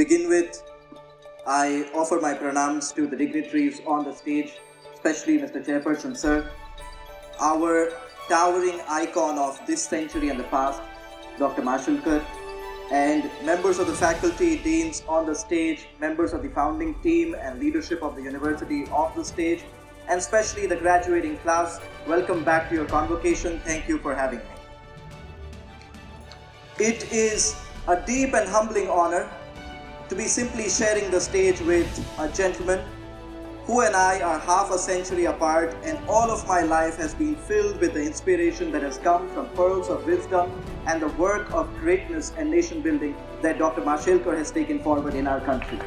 begin with, I offer my pranams to the dignitaries on the stage, especially Mr. Chairperson Sir, our towering icon of this century and the past, Dr. Mashelkar, and members of the faculty, deans on the stage, members of the founding team and leadership of the university off the stage, and especially the graduating class. Welcome back to your convocation. Thank you for having me. It is a deep and humbling honor to be simply sharing the stage with a gentleman who and I are half a century apart, and all of my life has been filled with the inspiration that has come from pearls of wisdom and the work of greatness and nation building that Dr. Mashelkar has taken forward in our country.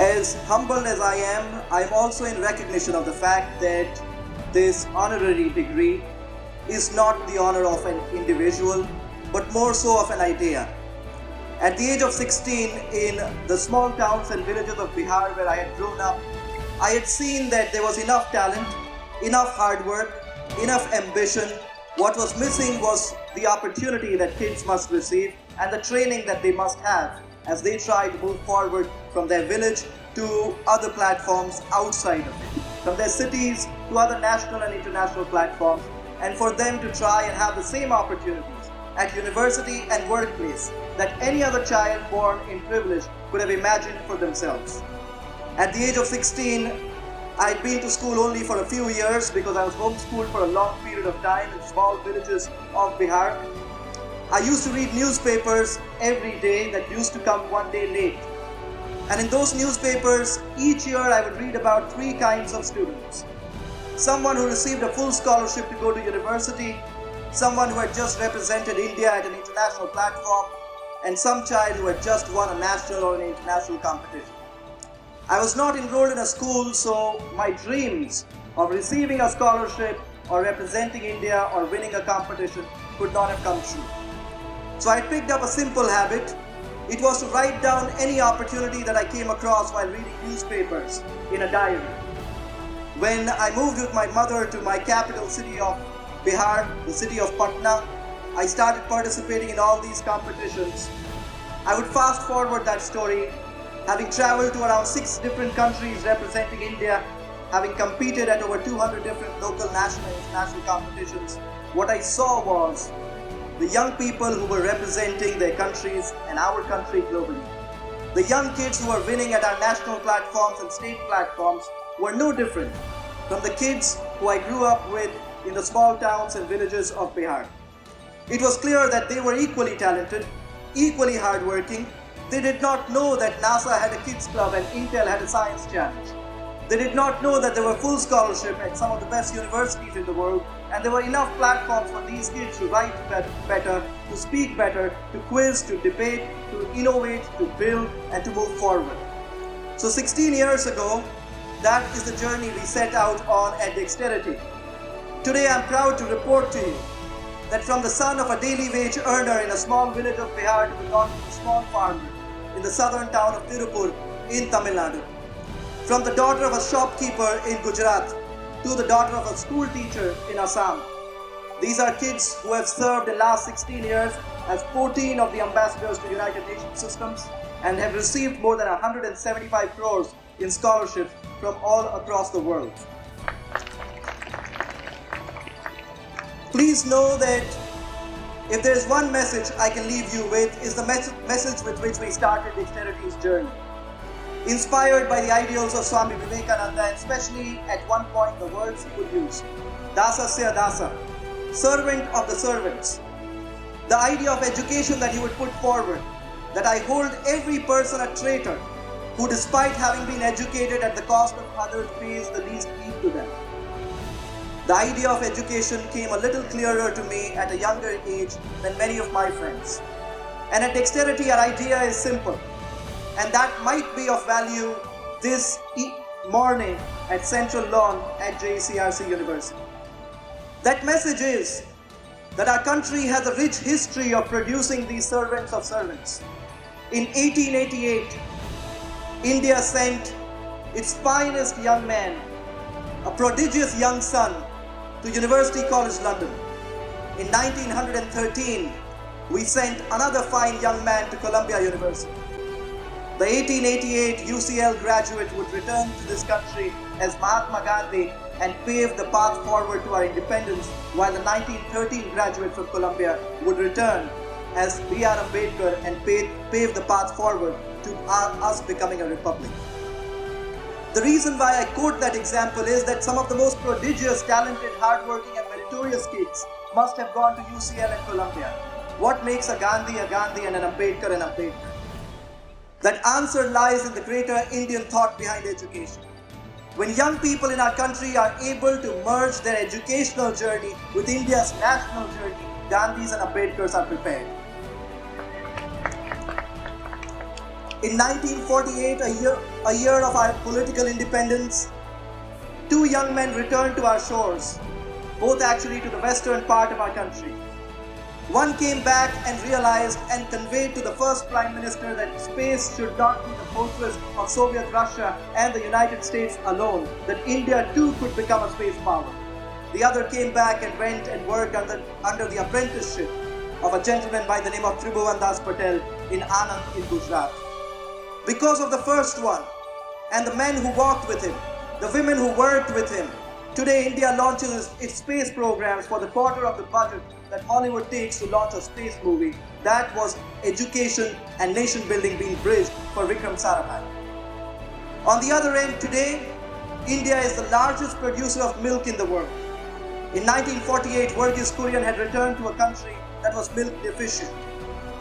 As humbled as I am, I'm also in recognition of the fact that this honorary degree is not the honor of an individual, but more so of an idea. At the age of 16, in the small towns and villages of Bihar where I had grown up, I had seen that there was enough talent, enough hard work, enough ambition. What was missing was the opportunity that kids must receive and the training that they must have as they try to move forward from their village to other platforms outside of it, from their cities to other national and international platforms, and for them to try and have the same opportunities at university and workplace that any other child born in privilege could have imagined for themselves. At the age of 16, I'd been to school only for a few years because I was homeschooled for a long period of time in small villages of Bihar. I used to read newspapers every day that used to come one day late. And in those newspapers, each year I would read about three kinds of students. Someone who received a full scholarship to go to university, someone who had just represented India at an international platform, and some child who had just won a national or an international competition. I was not enrolled in a school, so my dreams of receiving a scholarship or representing India or winning a competition could not have come true. So I picked up a simple habit. It was to write down any opportunity that I came across while reading newspapers in a diary. When I moved with my mother to my capital city of Bihar, the city of Patna, I started participating in all these competitions. I would fast forward that story, having traveled to around 6 different countries representing India, having competed at over 200 different local, national and international competitions. What I saw was the young people who were representing their countries and our country globally. The young kids who were winning at our national platforms and state platforms were no different from the kids who I grew up with in the small towns and villages of Bihar. It was clear that they were equally talented, equally hardworking. They did not know that NASA had a kids club and Intel had a science challenge. They did not know that there were full scholarship at some of the best universities in the world, and there were enough platforms for these kids to write better, to speak better, to quiz, to debate, to innovate, to build, and to move forward. So 16 years ago, that is the journey we set out on at Dexterity. Today I'm proud to report to you that from the son of a daily wage earner in a small village of Bihar to the daughter of a small farmer in the southern town of Tirupur in Tamil Nadu, from the daughter of a shopkeeper in Gujarat to the daughter of a school teacher in Assam. These are kids who have served the last 16 years as 14 of the ambassadors to United Nations systems and have received more than 175 crores in scholarships from all across the world. Please know that if there is one message I can leave you with, is the message with which we started Dexterity's journey. Inspired by the ideals of Swami Vivekananda, and especially at one point the words he would use, Dasasya Dasa, servant of the servants. The idea of education that he would put forward, that I hold every person a traitor who, despite having been educated at the cost of others, pays the least heed to them. The idea of education came a little clearer to me at a younger age than many of my friends. And at Dexterity, our idea is simple, and that might be of value this morning at Central Lawn at JECRC University. That message is that our country has a rich history of producing these servants of servants. In 1888, India sent its finest young man, a prodigious young son, to University College London. In 1913, we sent another fine young man to Columbia University. The 1888 UCL graduate would return to this country as Mahatma Gandhi and pave the path forward to our independence, while the 1913 graduate from Columbia would return as B.R. Ambedkar and pave the path forward to us becoming a republic. The reason why I quote that example is that some of the most prodigious, talented, hardworking and meritorious kids must have gone to UCL and Columbia. What makes a Gandhi and an Ambedkar an Ambedkar? That answer lies in the greater Indian thought behind education. When young people in our country are able to merge their educational journey with India's national journey, Gandhis and Ambedkars are prepared. In 1948, a year of our political independence, two young men returned to our shores, both actually to the western part of our country. One came back and realized and conveyed to the first Prime Minister that space should not be the fortress of Soviet Russia and the United States alone, that India too could become a space power. The other came back and went and worked under the apprenticeship of a gentleman by the name of Tribhuvan Das Patel in Anand in Gujarat. Because of the first one, and the men who walked with him, the women who worked with him, today India launches its space programs for the quarter of the budget that Hollywood takes to launch a space movie. That was education and nation building being bridged for Vikram Sarabhai. On the other end, today, India is the largest producer of milk in the world. In 1948, Verghese Kurian had returned to a country that was milk deficient.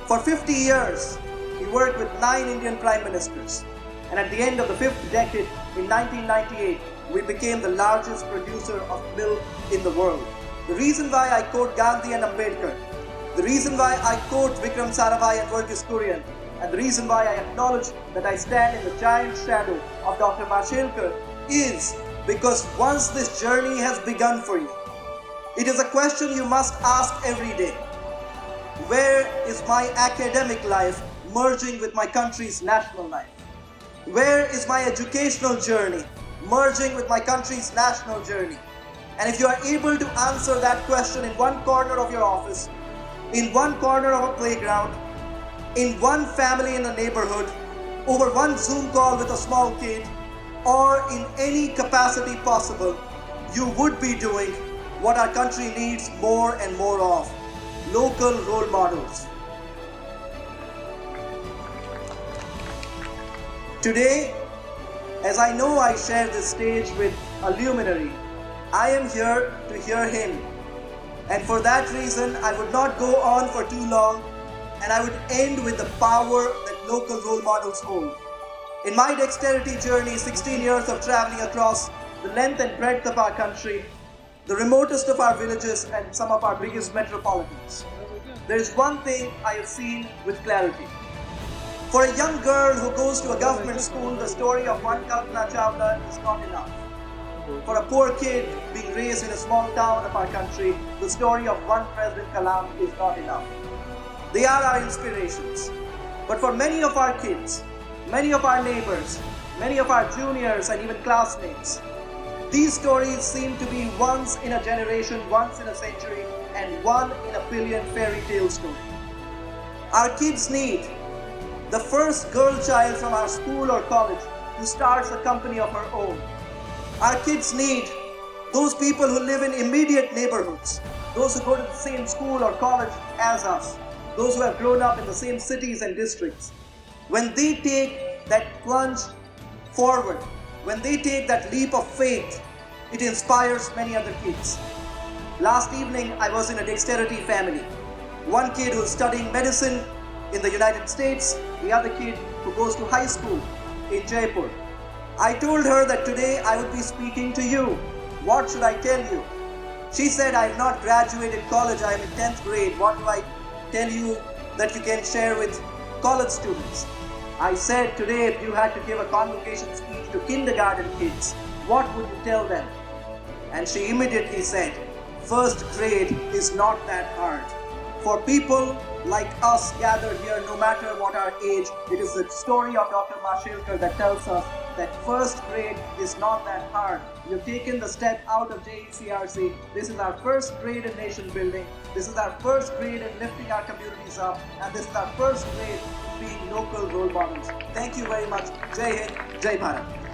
For 50 years, he worked with 9 Indian Prime Ministers. And at the end of the 5th decade, in 1998, we became the largest producer of milk in the world. The reason why I quote Gandhi and Ambedkar, the reason why I quote Vikram Sarabhai and Verghese Kurian, and the reason why I acknowledge that I stand in the giant shadow of Dr. Mashelkar is because once this journey has begun for you, it is a question you must ask every day. Where is my academic life merging with my country's national life? Where is my educational journey merging with my country's national journey? And if you are able to answer that question in one corner of your office, in one corner of a playground, in one family in a neighborhood, over one Zoom call with a small kid, or in any capacity possible, you would be doing what our country needs more and more of: local role models. Today, as I know I share this stage with a luminary, I am here to hear him. And for that reason, I would not go on for too long, and I would end with the power that local role models hold. In my dexterity journey, 16 years of traveling across the length and breadth of our country, the remotest of our villages and some of our biggest metropolitans, there is one thing I have seen with clarity. For a young girl who goes to a government school, the story of one Kalpana Chawla is not enough. For a poor kid being raised in a small town of our country, the story of one President Kalam is not enough. They are our inspirations. But for many of our kids, many of our neighbors, many of our juniors and even classmates, these stories seem to be once in a generation, once in a century, and one in a billion fairy tale story. Our kids need the first girl child from our school or college who starts a company of her own. Our kids need those people who live in immediate neighborhoods, those who go to the same school or college as us, those who have grown up in the same cities and districts. When they take that plunge forward, when they take that leap of faith, it inspires many other kids. Last evening, I was in a dexterity family. One kid who's studying medicine in the United States, the other kid who goes to high school in Jaipur. I told her that today I would be speaking to you. What should I tell you? She said, I have not graduated college, I am in 10th grade. What do I tell you that you can share with college students? I said, today if you had to give a convocation speech to kindergarten kids, what would you tell them? And she immediately said, first grade is not that hard. For people like us gathered here, no matter what our age, it is the story of Dr. Mashelkar that tells us that first grade is not that hard. You've taken the step out of JECRC. This is our first grade in nation building. This is our first grade in lifting our communities up. And this is our first grade in being local role models. Thank you very much. Jai Hind, Jai Bharat.